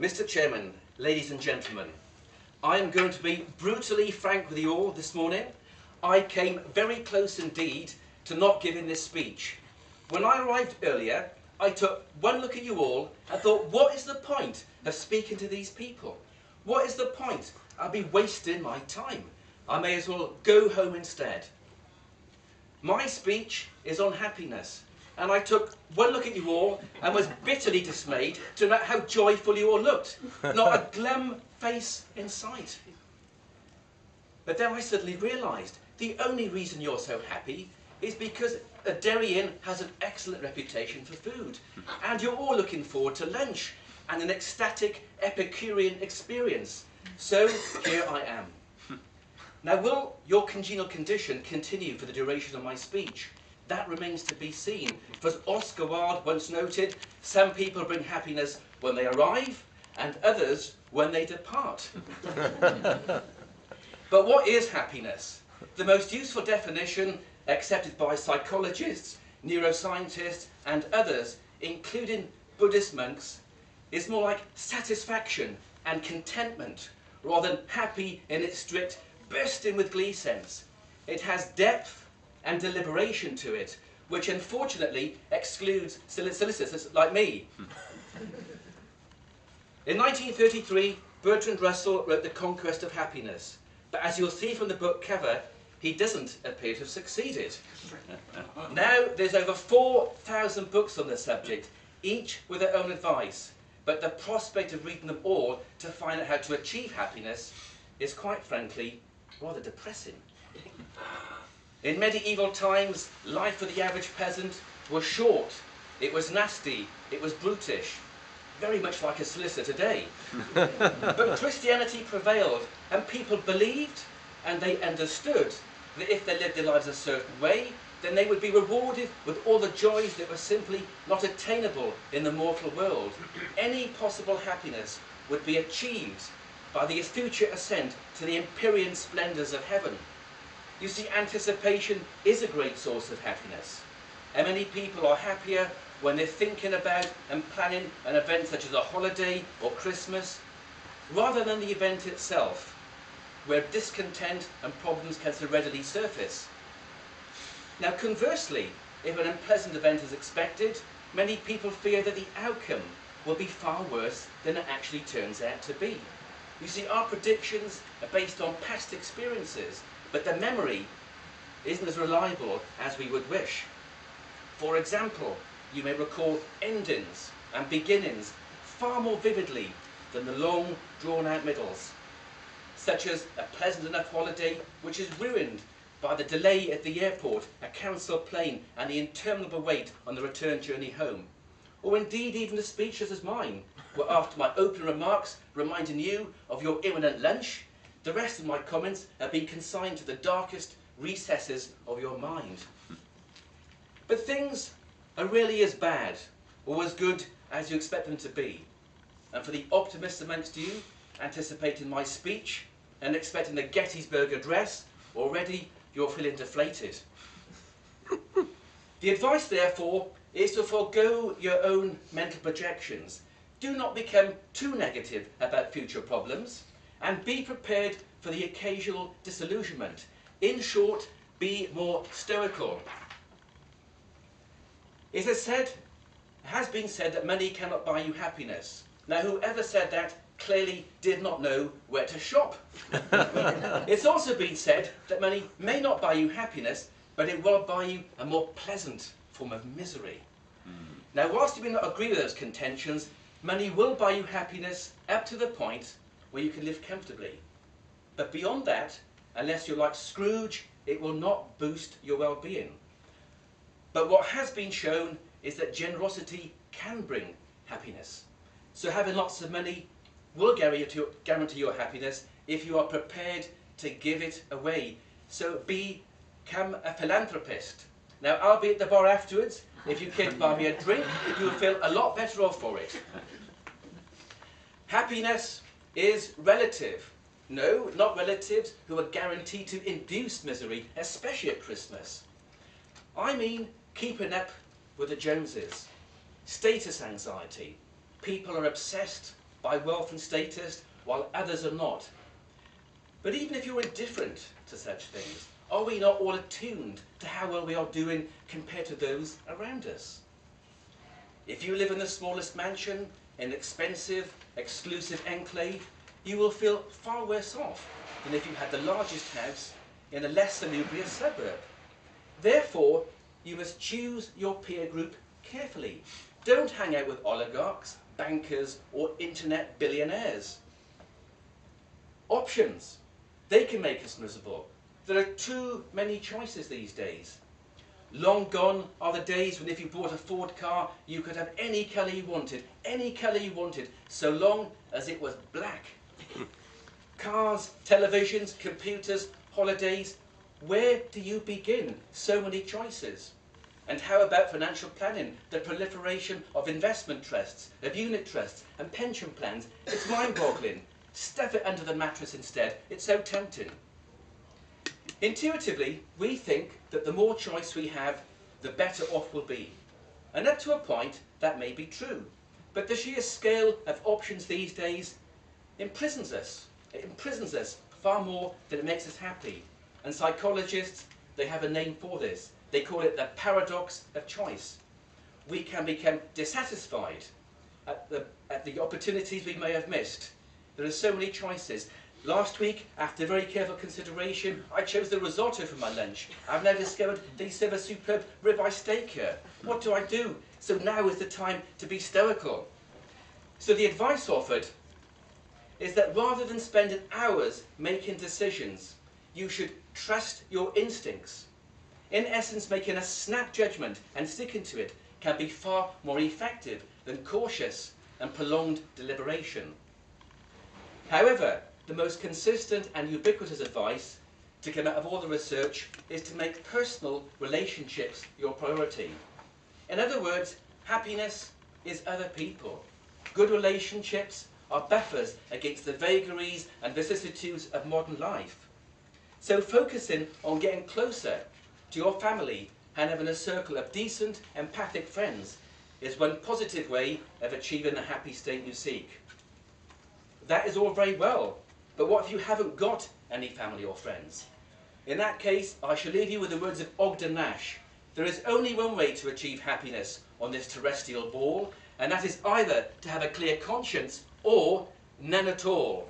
Mr. Chairman, ladies and gentlemen, I am going to be brutally frank with you all this morning. I came very close indeed to not giving this speech. When I arrived earlier, I took one look at you all and thought, what is the point of speaking to these people? What is the point? I'll be wasting my time. I may as well go home instead. My speech is on happiness, and I took one look at you all and was bitterly dismayed to note how joyful you all looked. Not a glum face in sight. But then I suddenly realised the only reason you're so happy is because a Dairy Inn has an excellent reputation for food, and you're all looking forward to lunch and an ecstatic Epicurean experience. So here I am. Now, will your congenial condition continue for the duration of my speech? That remains to be seen. For as Oscar Wilde once noted, some people bring happiness when they arrive and others when they depart. But what is happiness? The most useful definition accepted by psychologists, neuroscientists and others, including Buddhist monks, is more like satisfaction and contentment rather than happy in its strict bursting with glee sense. It has depth and deliberation to it, which unfortunately excludes solicitors like me. In 1933, Bertrand Russell wrote The Conquest of Happiness, but as you'll see from the book cover, he doesn't appear to have succeeded. Now there's over 4,000 books on the subject, each with their own advice, but the prospect of reading them all to find out how to achieve happiness is quite frankly rather depressing. In medieval times, life for the average peasant was short, it was nasty, it was brutish, very much like a solicitor today. But Christianity prevailed, and people believed and they understood that if they lived their lives a certain way, then they would be rewarded with all the joys that were simply not attainable in the mortal world. Any possible happiness would be achieved by the future ascent to the empyrean splendours of heaven. You see, anticipation is a great source of happiness, and many people are happier when they're thinking about and planning an event such as a holiday or Christmas, rather than the event itself, where discontent and problems can so readily surface. Now conversely, if an unpleasant event is expected, many people fear that the outcome will be far worse than it actually turns out to be. You see, our predictions are based on past experiences, but the memory isn't as reliable as we would wish. For example, you may recall endings and beginnings far more vividly than the long, drawn-out middles, such as a pleasant enough holiday which is ruined by the delay at the airport, a cancelled plane, and the interminable wait on the return journey home. Or indeed even a speech such as mine, where after my opening remarks reminding you of your imminent lunch, the rest of my comments have been consigned to the darkest recesses of your mind. But things are really as bad or as good as you expect them to be. And for the optimists amongst you, anticipating my speech and expecting the Gettysburg Address, already you're feeling deflated. The advice, therefore, is to forego your own mental projections. Do not become too negative about future problems, and be prepared for the occasional disillusionment. In short, be more stoical. It has been said that money cannot buy you happiness. Now, whoever said that clearly did not know where to shop. It's also been said that money may not buy you happiness, but it will buy you a more pleasant form of misery. Now, whilst you may not agree with those contentions, money will buy you happiness up to the point where you can live comfortably. But beyond that, unless you're like Scrooge, it will not boost your well-being. But what has been shown is that generosity can bring happiness. So having lots of money will guarantee your happiness if you are prepared to give it away. So become a philanthropist. Now, I'll be at the bar afterwards. If you care to buy me a drink, you will feel a lot better off for it. Happiness is relative. No, not relatives who are guaranteed to induce misery, especially at Christmas. I mean keeping up with the Joneses. Status anxiety. People are obsessed by wealth and status, while others are not. But even if you're indifferent to such things, are we not all attuned to how well we are doing compared to those around us? If you live in the smallest mansion, in an expensive, exclusive enclave, you will feel far worse off than if you had the largest house in a less salubrious suburb. Therefore, you must choose your peer group carefully. Don't hang out with oligarchs, bankers, or internet billionaires. Options. They can make us miserable. There are too many choices these days. Long gone are the days when if you bought a Ford car, you could have any colour you wanted, so long as it was black. Cars, televisions, computers, holidays. Where do you begin? So many choices. And how about financial planning? The proliferation of investment trusts, of unit trusts and pension plans. It's mind-boggling. Stuff it under the mattress instead. It's so tempting. Intuitively, we think that the more choice we have, the better off we'll be. And up to a point, that may be true. But the sheer scale of options these days imprisons us. It imprisons us far more than it makes us happy. And psychologists, they have a name for this. They call it the paradox of choice. We can become dissatisfied at the opportunities we may have missed. There are so many choices. Last week, after very careful consideration, I chose the risotto for my lunch. I've now discovered they serve a superb ribeye steak here. What do I do? So now is the time to be stoical. So the advice offered is that rather than spending hours making decisions, you should trust your instincts. In essence, making a snap judgment and sticking to it can be far more effective than cautious and prolonged deliberation. However, the most consistent and ubiquitous advice to come out of all the research is to make personal relationships your priority. In other words, happiness is other people. Good relationships are buffers against the vagaries and vicissitudes of modern life. So focusing on getting closer to your family and having a circle of decent, empathic friends is one positive way of achieving the happy state you seek. That is all very well, but what if you haven't got any family or friends? In that case, I shall leave you with the words of Ogden Nash. There is only one way to achieve happiness on this terrestrial ball, and that is either to have a clear conscience or none at all.